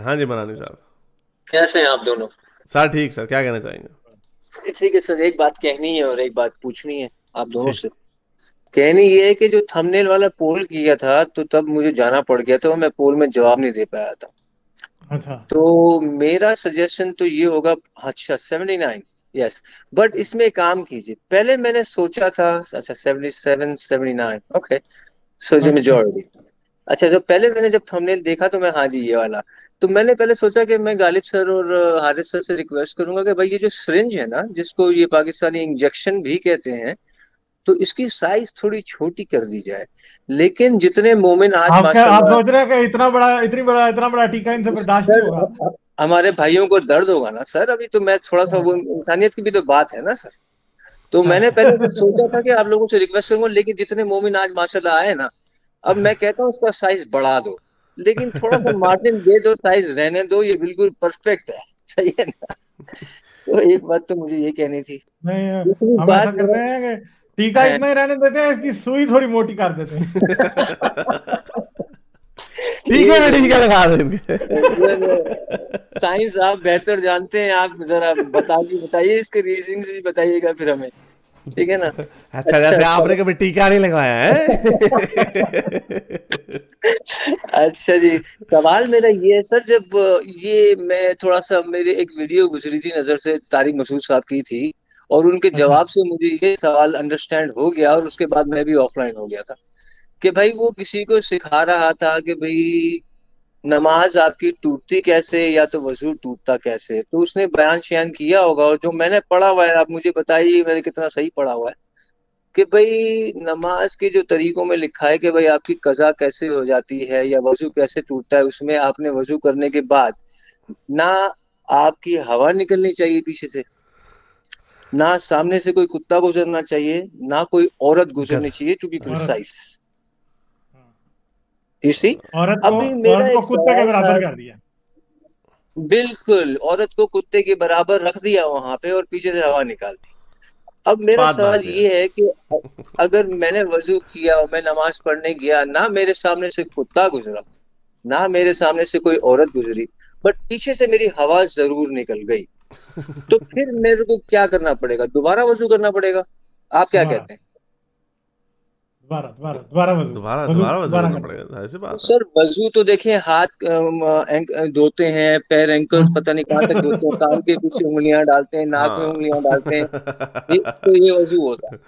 हाँ जी मनानी साहब। कैसे हैं आप दोनों? सर ठीक सर, क्या कहना चाहेंगे? ठीक है सर, एक बात कहनी है और एक बात पूछनी है आप दोनों ठीक। से। कहनी ये है कि जो थंबनेल वाला पोल किया था तो तब मुझे जाना पड़ गया था और मैं पोल में जवाब नहीं दे पाया था। अच्छा। तो मेरा सजेशन तो ये होगा, अच्छा 79, यस। बट इसमें एक काम कीजिए, पहले मैंने सोचा था, अच्छा 77 79, ओके, सो जो अच्छा। मेजोरिटी। अच्छा, तो पहले मैंने जब थंबनेल देखा तो मैं, हाँ जी ये वाला, तो मैंने पहले सोचा कि मैं गालिब सर और हारिस सर से रिक्वेस्ट करूंगा कि भाई ये जो सिरिंज है ना, जिसको ये पाकिस्तानी इंजेक्शन भी कहते हैं, तो इसकी साइज थोड़ी छोटी कर दी जाए। लेकिन जितने मोमिन आज आप क्या आप माशाल्लाह, सोच रहे हैं कि इतना बड़ा टीका इनसे बर्दाश्त नहीं सर होगा? हमारे भाइयों को दर्द होगा ना सर, अभी तो मैं थोड़ा सा, वो इंसानियत की भी तो बात है ना सर। तो मैंने पहले तो सोचा था कि आप लोगों से रिक्वेस्ट करूंगा, लेकिन जितने मोमिन आज माशाल्लाह आए ना, अब मैं कहता हूँ उसका साइज बढ़ा दो, लेकिन थोड़ा सा मार्जिन दे दो, साइज रहने दो, ये बिल्कुल परफेक्ट है। सही है ना? तो एक बात तो मुझे ये कहनी थी। नहीं, दूसरी हम ऐसा बात करते मेरा हैं कि टीका है। इतना ही रहने देते हैं, इसकी सुई थोड़ी मोटी कर देते हैं। ठीक ये है ठीक नहीं है, लगा देंगे। सर, साइंस आप बेहतर जानते हैं, आप जरा बताइए इसके रीजनिंग्स भी बताइएगा फिर हमें। ठीक है ना? अच्छा, अच्छा जैसे आपने सर। कभी टीका नहीं लगवाया है। अच्छा जी, सवाल मेरा ये है सर, जब ये मैं थोड़ा सा, मेरे एक वीडियो गुजरी थी नजर से, तारिक मसूद साहब की थी, और उनके अच्छा। जवाब से मुझे ये सवाल अंडरस्टैंड हो गया, और उसके बाद मैं भी ऑफलाइन हो गया था, कि भाई वो किसी को सिखा रहा था कि भाई नमाज आपकी टूटती कैसे, या तो वजू टूटता कैसे, तो उसने बयान शयान किया होगा, और जो मैंने पढ़ा हुआ है, आप मुझे बताइए मैंने कितना सही पढ़ा हुआ है, कि भाई नमाज के जो तरीकों में लिखा है कि भाई आपकी कज़ा कैसे हो जाती है या वजू कैसे टूटता है, उसमें आपने वजू करने के बाद ना आपकी हवा निकलनी चाहिए पीछे से, ना सामने से कोई कुत्ता गुजरना चाहिए, ना कोई औरत गध गुजरनी चाहिए, टू बी औरत प्रिसाइज। You see. औरत को अभी मेरा औरत को एक कुत्ते के सवाल था, बराबर कर दिया। बिल्कुल औरत को कुत्ते के बराबर रख दिया वहां पे और पीछे से हवा निकाल दी। अब मेरा बात सवाल बात है। ये है कि अगर मैंने वजू किया और मैं नमाज पढ़ने गया, ना मेरे सामने से कुत्ता गुजरा, ना मेरे सामने से कोई औरत गुजरी, बट पीछे से मेरी हवा जरूर निकल गई, तो फिर मेरे को क्या करना पड़ेगा? दोबारा वजू करना पड़ेगा? आप क्या दोबारा कहते हैं? दोबारा दोबारा दोबारा वजू दोबारा वजू दोबारा वजू दोबारा करना करना पड़ेगा, जाहिर सी तो बात है। सर वजू तो देखें, हाथ धोते हैं, पैर एंकल्स पता नहीं कहाँ तक धोते हैं, कान के पीछे उंगलियां डालते हैं, नाक में हाँ। उंगलियां डालते हैं, ये तो ये वजू होता है।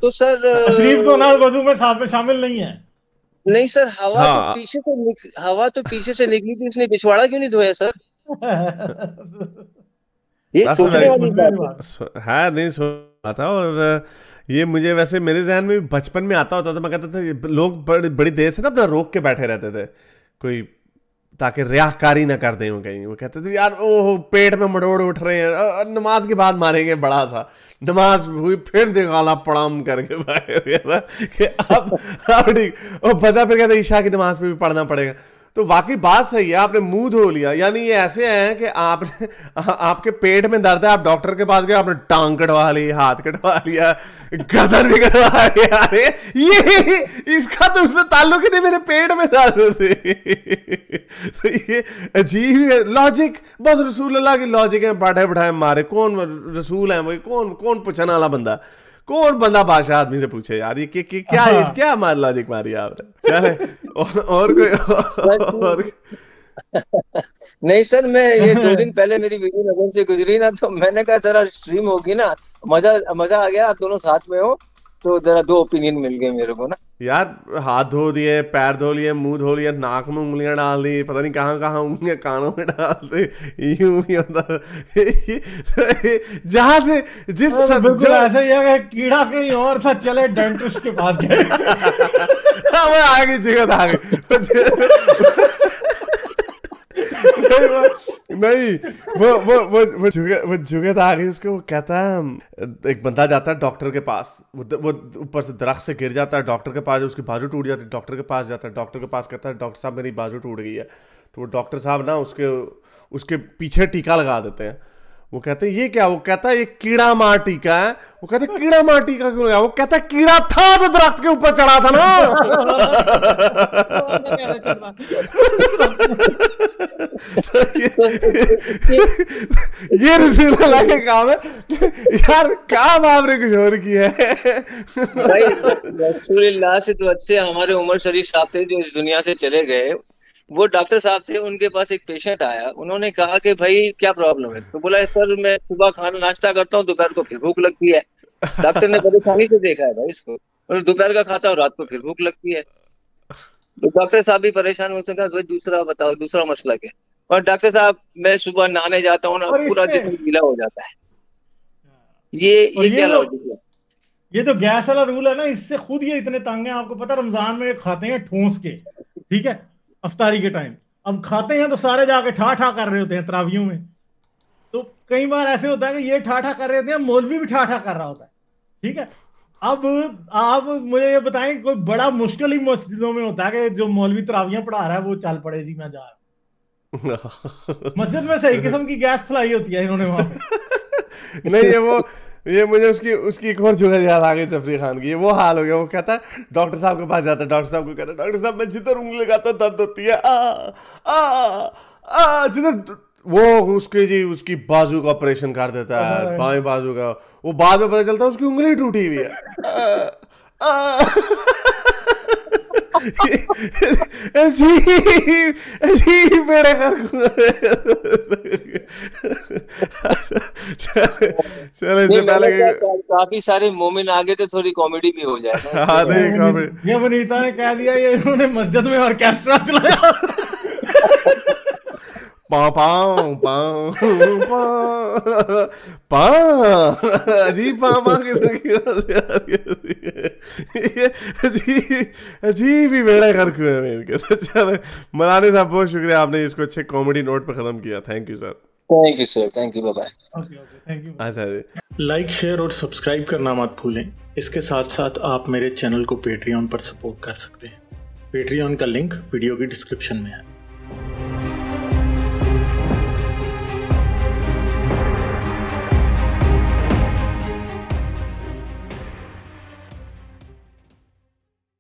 तो सर तशरीफ तो ना वजू में साथ में शामिल नहीं है। नहीं सर, हाँ। हवा तो पीछे से निकली थी, उसने पिछवाड़ा क्यों नहीं धोया सर? ये दैट्स अ सोचने वेरी वाली सोचने बात वाली है। बात है, नहीं सुना था। और ये मुझे वैसे मेरे जहन में भी बचपन में आता होता था। मैं कहता था ये लोग बड़ी बड़ी देर से ना अपना रोक के बैठे रहते थे, कोई ताकि रियाकारी ना कर दें वो कहीं। वो कहते थे यार ओह पेट में मरोड़ उठ रहे हैं, नमाज के बाद मारेंगे बड़ा सा। नमाज हुई फिर दिखाला पड़ाम करके बाहर कि अब ठीक। और बता फिर कहते ईशा की नमाज पे भी पढ़ना पड़ेगा। तो वाकई बात सही है, आपने मुंह धो लिया। यानी ये ऐसे हैं कि आपने आपके पेट में दर्द है, आप डॉक्टर के पास गए, आपने टांग कटवा ली, हाथ कटवा लिया, गर्दन भी कटवा लिया। अरे ये इसका तो उससे ताल्लुक ही नहीं, मेरे पेट में दर्द थे। तो ये अजीब लॉजिक, बस रसूल अल्लाह की लॉजिक है, बैठे बैठाए मारे। कौन रसूल है भाई? कौन कौन पूछने वाला बंदा? कौन बंदा बादशाह आदमी से पूछे यार क्या हाँ। क्या मार लॉजिक मारी आपने? चले और कोई बस और। नहीं सर, मैं ये 2 दिन पहले मेरी वीडियो नजर से गुजरी ना, तो मैंने कहा जरा स्ट्रीम होगी ना, मजा मजा आ गया, आप दोनों साथ में हो, तो जरा दो ओपिनियन मिल गए मेरे को ना। यार हाथ धो दिए, पैर धो लिए, मुंह धो लिया, नाक में उंगलियां डाल दी, पता नहीं कहाँ कहाँ उंगलियां कानों में डाल दी। यूं भी होता। जहां से जिस तो सब बिल्कुल जो। ऐसे ही है कि कीड़ा कहीं और था, चले डेंटिस्ट के पास गए। हाँ, वो आ गई जगह, आ गई। नहीं नहीं, वो जुगत आ गई उसको। वो कहता है एक बंदा जाता है डॉक्टर के पास, वो ऊपर से दरख्त से गिर जाता है, डॉक्टर के पास उसकी बाजू टूट जाती है, डॉक्टर के पास जाता है, डॉक्टर के पास कहता है डॉक्टर साहब मेरी बाजू टूट गई है। तो वो डॉक्टर साहब ना उसके उसके पीछे टीका लगा देते हैं। वो कहते हैं ये क्या, वो कहता है ये कीड़ा मार टीका है। वो कहते हैं कीड़ा मार टीका क्यों लगा? वो कहता है कीड़ा था तो दरख्त के ऊपर चढ़ा था ना। ये रसूलुल्लाह के काम है यार, काम आपने कुछ और किया है भाई। रसूलुल्लाह से तो अच्छे हमारे उमर शरीफ साहब थे जो इस दुनिया से चले गए। वो डॉक्टर साहब थे, उनके पास एक पेशेंट आया, उन्होंने कहा कि भाई क्या प्रॉब्लम है? तो बोला सर मैं सुबह खाना नाश्ता करता हूँ, दोपहर को फिर भूख लगती है। डॉक्टर ने परेशानी से देखा है भाई इसको, और दोपहर का खाता हूँ, रात को फिर भूख लगती है। तो डॉक्टर साहब भी परेशान होते हैं, भाई दूसरा बताओ, दूसरा मसला क्या? और डॉक्टर साहब मैं सुबह नहाने जाता हूँ ना, पूरा जिस्म गीला हो जाता है। ये क्या लॉजिक है? ये तो गैस वाला रूल है ना, इससे खुद ये इतने तंग हैं। आपको पता रमजान में खाते हैं ठूंस के, ठीक है, अफ्तारी के टाइम। अब खाते हैं तो सारे जाके ठा ठा कर रहे होते हैं तरावियों में। तो कई बार ऐसे होता है कि ये ठा ठा कर रहे होते हैं, मौलवी भी ठा ठा कर रहा होता है, ठीक है। अब आप मुझे ये बताएं, कोई बड़ा मुश्किल ही मस्जिदों में होता है कि जो मौलवी तरावियां पढ़ा रहा है वो चल पड़े जी मैं जा रहा हूं। मस्जिद में सही किस्म की गैस फैलाई होती है इन्होंने वहां पे। नहीं ये मुझे उसकी एक और जुगल याद आ गई जफरी खान की। वो हाल हो गया, वो कहता है डॉक्टर साहब के पास जाता है, डॉक्टर साहब को कहता है डॉक्टर साहब मैं जिधर उंगली लगाता दर्द होती है, जिधर वो उसकी बाजू का ऑपरेशन कर देता है, बाएं बाजू का। वो बाद में पता चलता है उसकी उंगली टूटी हुई है। अजीब बेड़े चलो इससे पहले काफी सारे मोमिन आगे तो थोड़ी कॉमेडी भी हो जाए। हाँ नहीं कॉमेडी। ये वनीता ने कह दिया ये इन्होंने मस्जिद में ऑर्केस्ट्रा चलाया। पाँव पाँव पाँव पाँव अजीब पाँव अजीब ही बेड़ा कर क्यों है इनके। तो चलो मलानी साहब बहुत शुक्रिया, आपने इसको अच्छे कॉमेडी नोट पे खत्म किया। Thank you sir. Thank you sir, thank you, bye bye. Thank you. अच्छा जी, लाइक शेयर और सब्सक्राइब करना मत भूलें। इसके साथ साथ आप मेरे चैनल को पेट्रियन पर सपोर्ट कर सकते हैं। पेट्रियन का लिंक वीडियो की डिस्क्रिप्शन में है।